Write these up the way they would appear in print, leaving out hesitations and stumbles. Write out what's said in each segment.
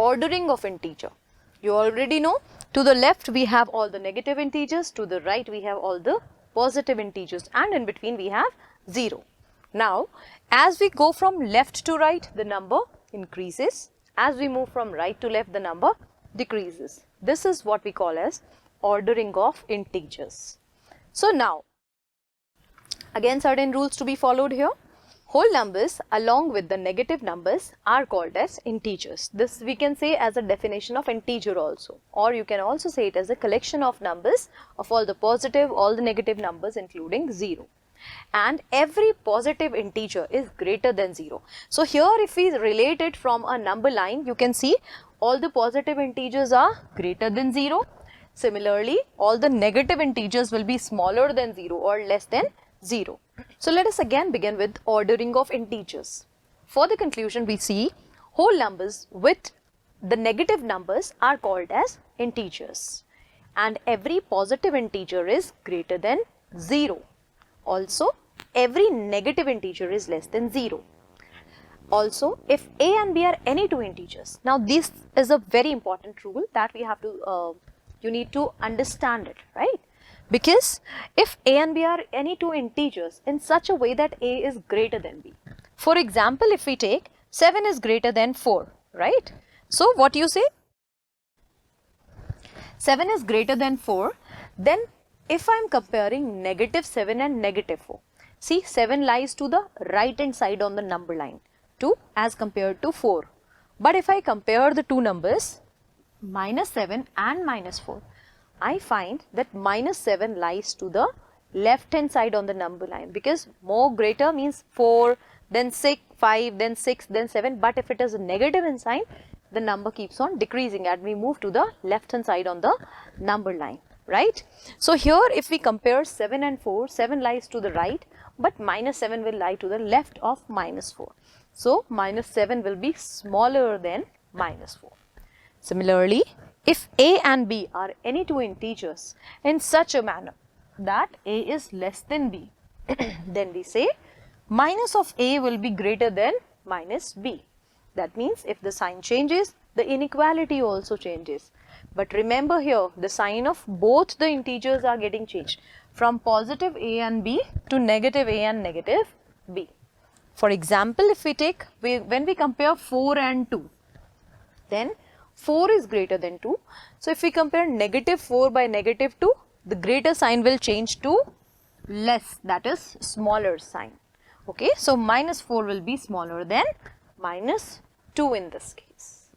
ordering of integer. You already know, to the left we have all the negative integers, to the right we have all the positive integers, and in between we have 0. Now, as we go from left to right, the number increases. As we move from right to left, the number decreases. This is what we call as ordering of integers. So now, again certain rules to be followed here. Whole numbers along with the negative numbers are called as integers. This we can say as a definition of integer also, or you can also say it as a collection of numbers of all the positive, all the negative numbers including 0. And every positive integer is greater than 0. So here if we relate it from a number line, you can see all the positive integers are greater than 0. Similarly, all the negative integers will be smaller than 0 or less than 0. So let us again begin with ordering of integers. For the conclusion, we see whole numbers with the negative numbers are called as integers, and every positive integer is greater than 0. Also, every negative integer is less than 0. Also, if a and b are any two integers, now this is a very important rule that we have to, you need to understand it, right? Because if a and b are any two integers in such a way that a is greater than b. For example, if we take 7 is greater than 4, right? So what you say? 7 is greater than 4, then if I am comparing negative 7 and negative 4, see 7 lies to the right hand side on the number line, 2 as compared to 4. But if I compare the two numbers, minus 7 and minus 4, I find that minus 7 lies to the left hand side on the number line, because more greater means 4, then 6, 5, then 6, then 7. But if it is a negative in sign, the number keeps on decreasing and we move to the left hand side on the number line, right? So here if we compare 7 and 4, 7 lies to the right, but minus 7 will lie to the left of minus 4. So minus 7 will be smaller than minus 4. Similarly, if a and b are any two integers in such a manner that a is less than b, then we say minus of a will be greater than minus b. That means if the sign changes, the inequality also changes. But remember here, the sign of both the integers are getting changed from positive a and b to negative a and negative b. For example, if we take, when we compare 4 and 2, then 4 is greater than 2. So if we compare negative 4 by negative 2, the greater sign will change to less, that is smaller sign. Okay, so minus 4 will be smaller than minus 2 in this case.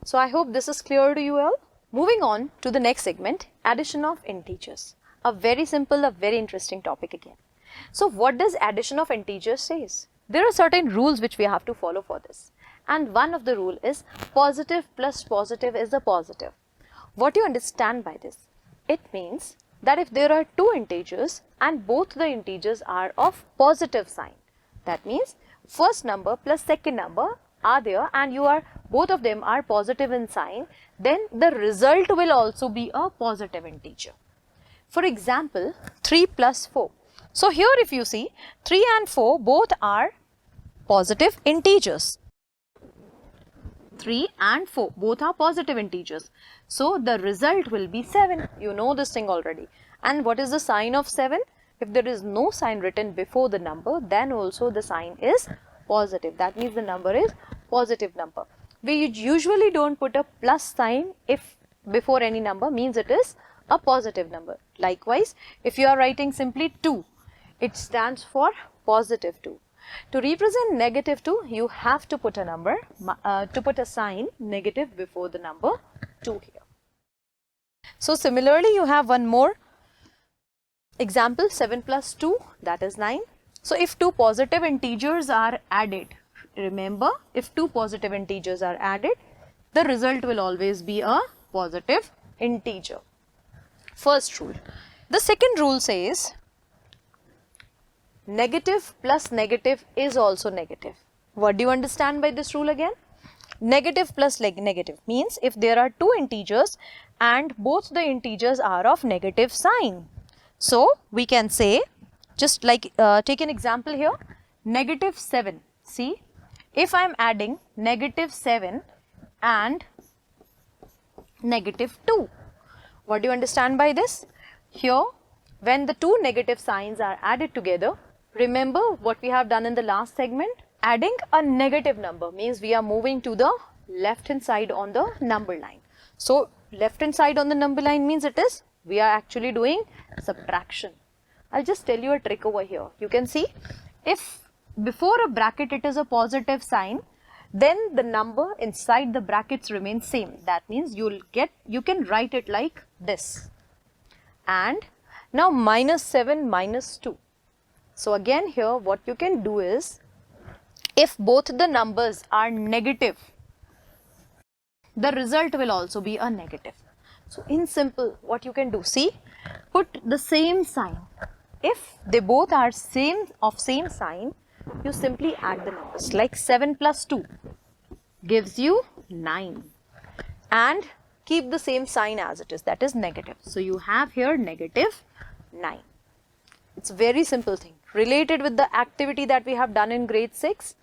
So I hope this is clear to you all. Moving on to the next segment, addition of integers. A very simple, a very interesting topic again. So what does addition of integers says? There are certain rules which we have to follow for this. And one of the rule is positive plus positive is a positive. What do you understand by this? It means that if there are two integers and both the integers are of positive sign, that means first number plus second number are there and both of them are positive in sign, then the result will also be a positive integer. For example, 3 plus 4. So here if you see 3 and 4 both are positive integers. 3 and 4 both are positive integers. So the result will be 7. You know this thing already. And what is the sign of 7? If there is no sign written before the number, then also the sign is positive. That means the number is positive number. We usually don't put a plus sign if before any number, means it is a positive number. Likewise, if you are writing simply 2, it stands for positive 2. To represent negative 2, you have to put a number, to put a sign negative before the number 2 here. So similarly, you have one more example, 7 plus 2, that is 9. So if two positive integers are added, remember, if two positive integers are added, the result will always be a positive integer. First rule. The second rule says negative plus negative is also negative. What do you understand by this rule again? Negative plus negative means if there are two integers and both the integers are of negative sign. So we can say, just like take an example here, negative 7. See, if I am adding negative 7 and negative 2. What do you understand by this? Here, when the two negative signs are added together, remember what we have done in the last segment? Adding a negative number means we are moving to the left hand side on the number line. So, left hand side on the number line means we are actually doing subtraction. I'll just tell you a trick over here. You can see, if before a bracket it is a positive sign, then the number inside the brackets remains same. That means you can write it like this. And now minus 7 minus 2. So again here what you can do is, if both the numbers are negative, the result will also be a negative. So in simple, what you can do, see, put the same sign. If they both are same sign, you simply add the numbers, like 7 plus 2 gives you 9, and keep the same sign as it is, that is negative. So you have here negative 9. It's a very simple thing related with the activity that we have done in grade 6.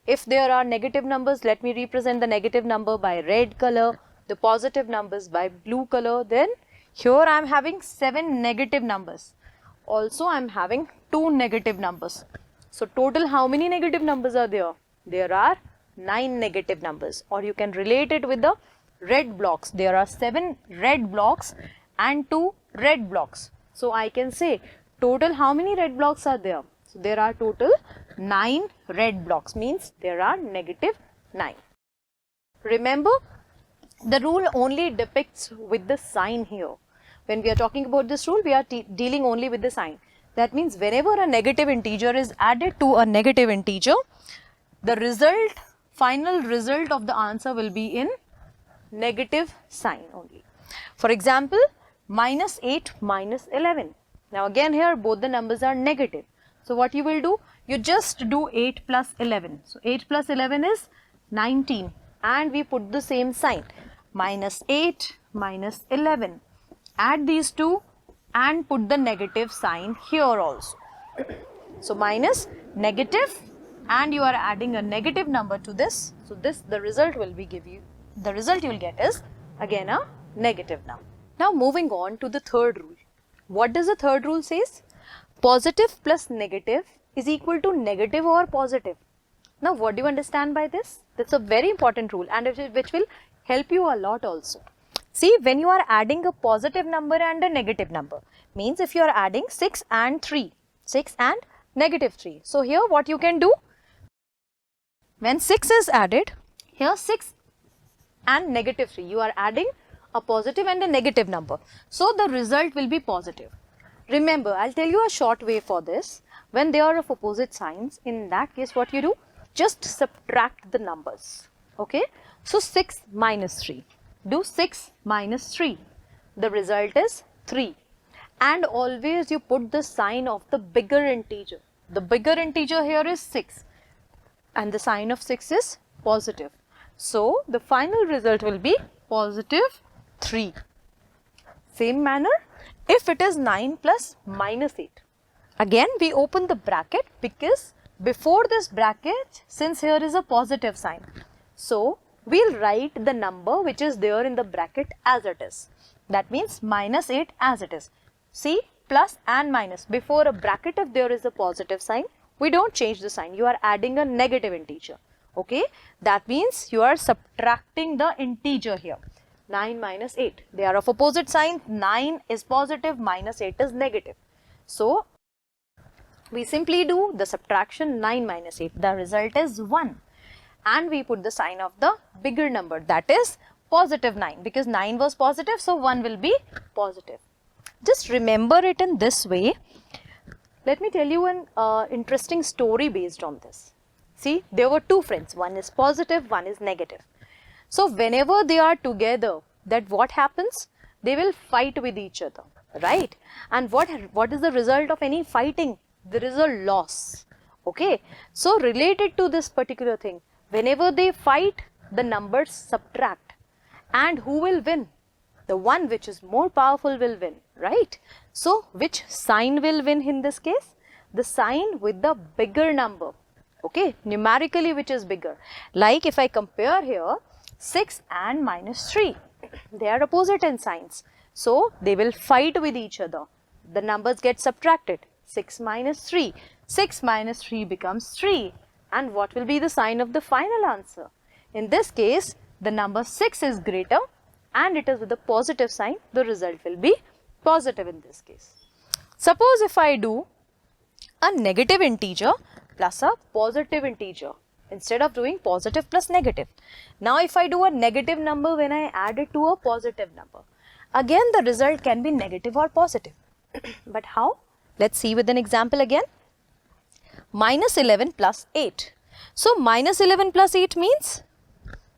If there are negative numbers, let me represent the negative number by red color, the positive numbers by blue color. Then here I am having 7 negative numbers. Also I am having 2 negative numbers. So total how many negative numbers are there? There are 9 negative numbers, or you can relate it with the red blocks. There are 7 red blocks and 2 red blocks. So I can say total how many red blocks are there? So there are total 9 red blocks, means there are negative 9. Remember, the rule only depicts with the sign here. When we are talking about this rule, we are dealing only with the sign. That means whenever a negative integer is added to a negative integer, the final result of the answer will be in negative sign only. For example, minus 8 minus 11. Now again here both the numbers are negative. So what you will do? You just do 8 plus 11. So 8 plus 11 is 19, and we put the same sign, minus 8 minus 11. Add these two and put the negative sign here also. So minus negative, and you are adding a negative number to this. So the result you will get is again a negative number. Now moving on to the third rule. What does the third rule says? Positive plus negative is equal to negative or positive. Now what do you understand by this? That's a very important rule, and which will help you a lot also. See, when you are adding a positive number and a negative number, means if you are adding 6 and 3, 6 and negative 3. So here what you can do, when 6 is added, here 6 and negative 3, you are adding a positive and a negative number. So the result will be positive. Remember, I'll tell you a short way for this. When they are of opposite signs, in that case what you do, just subtract the numbers. Okay, so 6 minus 3. Do 6 minus 3. The result is 3. And always you put the sign of the bigger integer. The bigger integer here is 6. And the sign of 6 is positive. So the final result will be positive 3. Same manner, if it is 9 plus minus 8. Again we open the bracket, because before this bracket, since here is a positive sign, so we'll write the number which is there in the bracket as it is. That means minus 8 as it is. See, plus and minus. Before a bracket, if there is a positive sign, we don't change the sign. You are adding a negative integer. Okay, that means you are subtracting the integer here. 9 minus 8. They are of opposite sign. 9 is positive, minus 8 is negative. So we simply do the subtraction 9 minus 8. The result is 1. And we put the sign of the bigger number, that is positive 9, because 9 was positive, so 1 will be positive. Just remember it in this way. Let me tell you an interesting story based on this. See, there were two friends, one is positive, one is negative. So whenever they are together, that what happens? They will fight with each other, right? And what is the result of any fighting? There is a loss. Okay, so related to this particular thing, whenever they fight, the numbers subtract. And who will win? The one which is more powerful will win, right? So which sign will win in this case? The sign with the bigger number. Okay, numerically which is bigger. Like if I compare here 6 and minus 3. They are opposite in signs. So they will fight with each other. The numbers get subtracted. 6 minus 3. 6 minus 3 becomes 3. And what will be the sign of the final answer? In this case, the number 6 is greater and it is with a positive sign. The result will be positive in this case. Suppose if I do a negative integer plus a positive integer instead of doing positive plus negative. Now if I do a negative number when I add it to a positive number, again the result can be negative or positive. But how? Let's see with an example again. Minus 11 plus 8. So minus 11 plus 8 means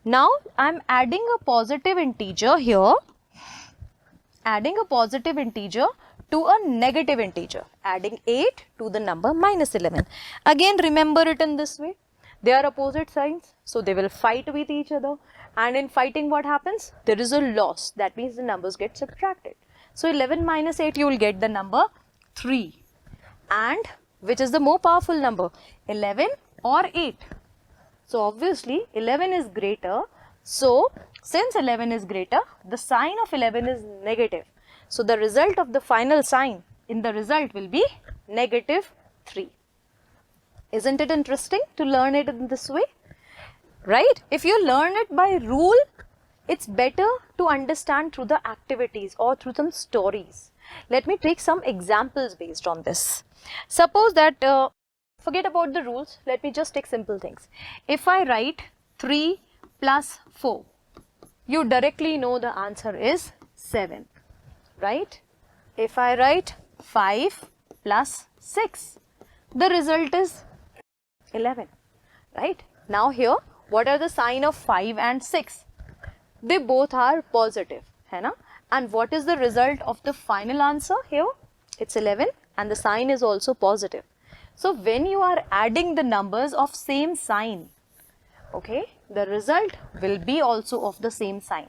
now I am adding a positive integer here, adding a positive integer to a negative integer, adding 8 to the number minus 11. Again remember it in this way. They are opposite signs, so they will fight with each other, and in fighting what happens? There is a loss. That means the numbers get subtracted. So 11 minus 8 you will get the number 3. And which is the more powerful number? 11 or 8? So obviously 11 is greater. So since 11 is greater, the sign of 11 is negative. So the result of the final sign in the result will be negative 3. Isn't it interesting to learn it in this way? Right? If you learn it by rule, it's better to understand through the activities or through some stories. Let me take some examples based on this. Suppose that, forget about the rules, let me just take simple things. If I write 3 plus 4, you directly know the answer is 7, right? If I write 5 plus 6, the result is 11, right? Now here, what are the sign of 5 and 6? They both are positive, hai na? And what is the result of the final answer here? It's 11 and the sign is also positive. So when you are adding the numbers of same sign, okay, the result will be also of the same sign.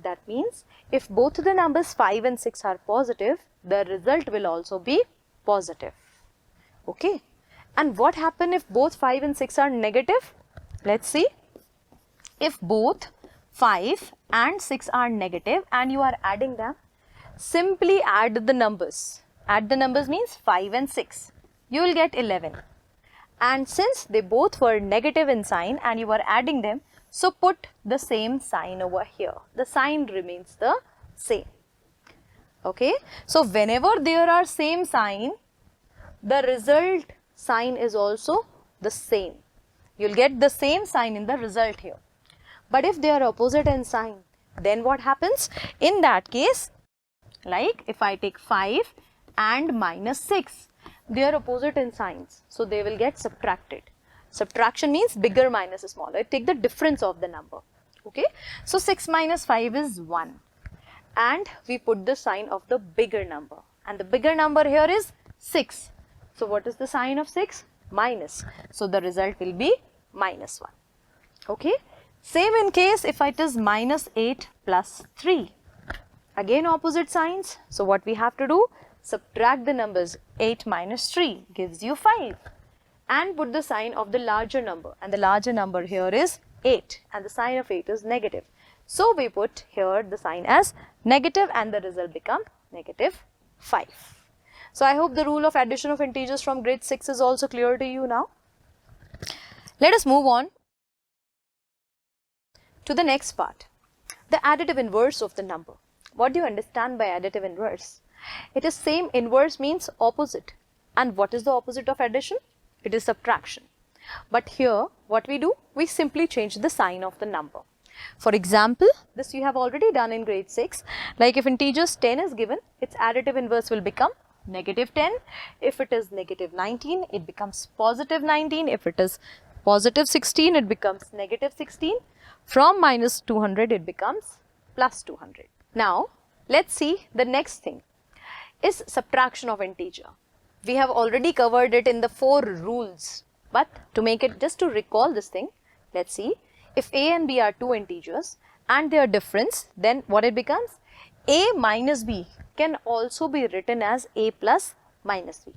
That means if both the numbers 5 and 6 are positive, the result will also be positive. Okay. And what happens if both 5 and 6 are negative? Let's see. If both 5 and 6 are negative and you are adding them, simply add the numbers. Add the numbers means 5 and 6. You will get 11. And since they both were negative in sign and you are adding them, so put the same sign over here. The sign remains the same. Okay. So whenever there are same sign, the result sign is also the same. You'll get the same sign in the result here. But if they are opposite in sign, then what happens? In that case, like if I take 5 and minus 6, they are opposite in signs. So they will get subtracted. Subtraction means bigger minus smaller. Take the difference of the number. Okay. So 6 minus 5 is 1. And we put the sign of the bigger number. And the bigger number here is 6. So what is the sign of 6? Minus. So the result will be minus 1. Okay. Same in case if it is minus 8 plus 3. Again opposite signs. So what we have to do? Subtract the numbers. 8 minus 3 gives you 5. And put the sign of the larger number. And the larger number here is 8. And the sign of 8 is negative. So we put here the sign as negative and the result becomes negative 5. So I hope the rule of addition of integers from grade 6 is also clear to you now. Let us move on to the next part, the additive inverse of the number. What do you understand by additive inverse? It is same. Inverse means opposite. And what is the opposite of addition? It is subtraction. But here what we do? We simply change the sign of the number. For example, this you have already done in grade 6. Like if integers 10 is given, its additive inverse will become negative 10. If it is negative 19, it becomes positive 19. If it is positive 16, it becomes negative 16. From minus 200, it becomes plus 200. Now, let's see the next thing is subtraction of integer. We have already covered it in the 4 rules. But to make it, just to recall this thing, let's see. If a and b are 2 integers and their difference, then what it becomes? A minus b can also be written as a plus minus b.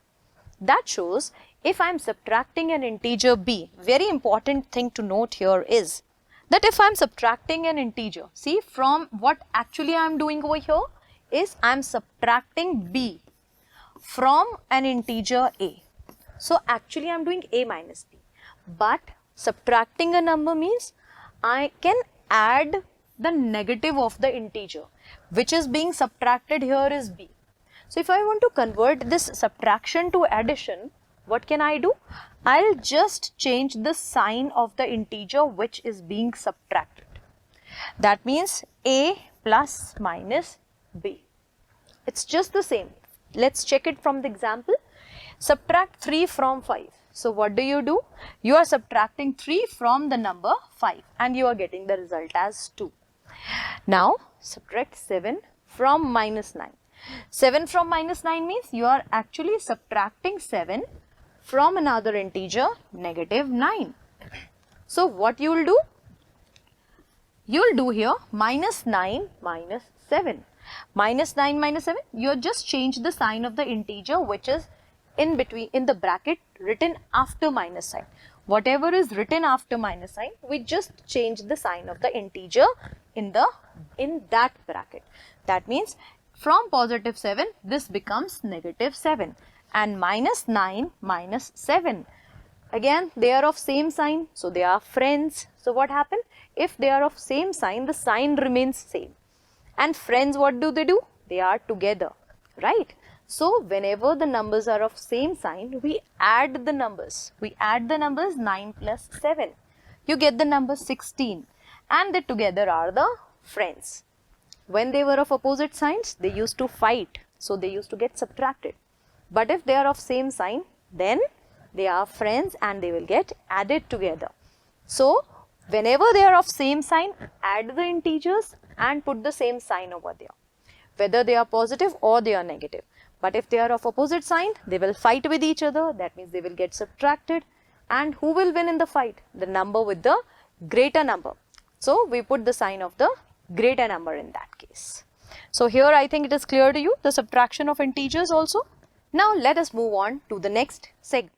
That shows if I am subtracting an integer b, very important thing to note here is that if I'm subtracting an integer, see from what actually I'm doing over here is I'm subtracting b from an integer a. So actually I'm doing a minus b, but subtracting a number means I can add the negative of the integer which is being subtracted here is b. So if I want to convert this subtraction to addition, what can I do? I'll just change the sign of the integer which is being subtracted. That means a plus minus b. It's just the same. Let's check it from the example. Subtract 3 from 5. So what do? You are subtracting 3 from the number 5 and you are getting the result as 2. Now subtract 7 from minus 9. 7 from minus 9 means you are actually subtracting 7 from another integer, negative 9. So what you will do? You will do here minus 9 minus 7. Minus 9 minus 7, you just change the sign of the integer which is in between, in the bracket written after minus sign. Whatever is written after minus sign, we just change the sign of the integer in that bracket. That means from positive 7, this becomes negative 7, and minus 9 minus 7. Again, they are of same sign, so they are friends. So what happened? If they are of same sign, the sign remains same. And friends, what do? They are together, right? So whenever the numbers are of same sign, we add the numbers. We add the numbers 9 plus 7. You get the number 16, and they together are the friends. When they were of opposite signs, they used to fight, so they used to get subtracted. But if they are of same sign, then they are friends and they will get added together. So whenever they are of same sign, add the integers and put the same sign over there, whether they are positive or they are negative. But if they are of opposite sign, they will fight with each other. That means they will get subtracted. And who will win in the fight? The number with the greater number. So we put the sign of the greater number in that case. So here I think it is clear to you, the subtraction of integers also. Now let us move on to the next segment.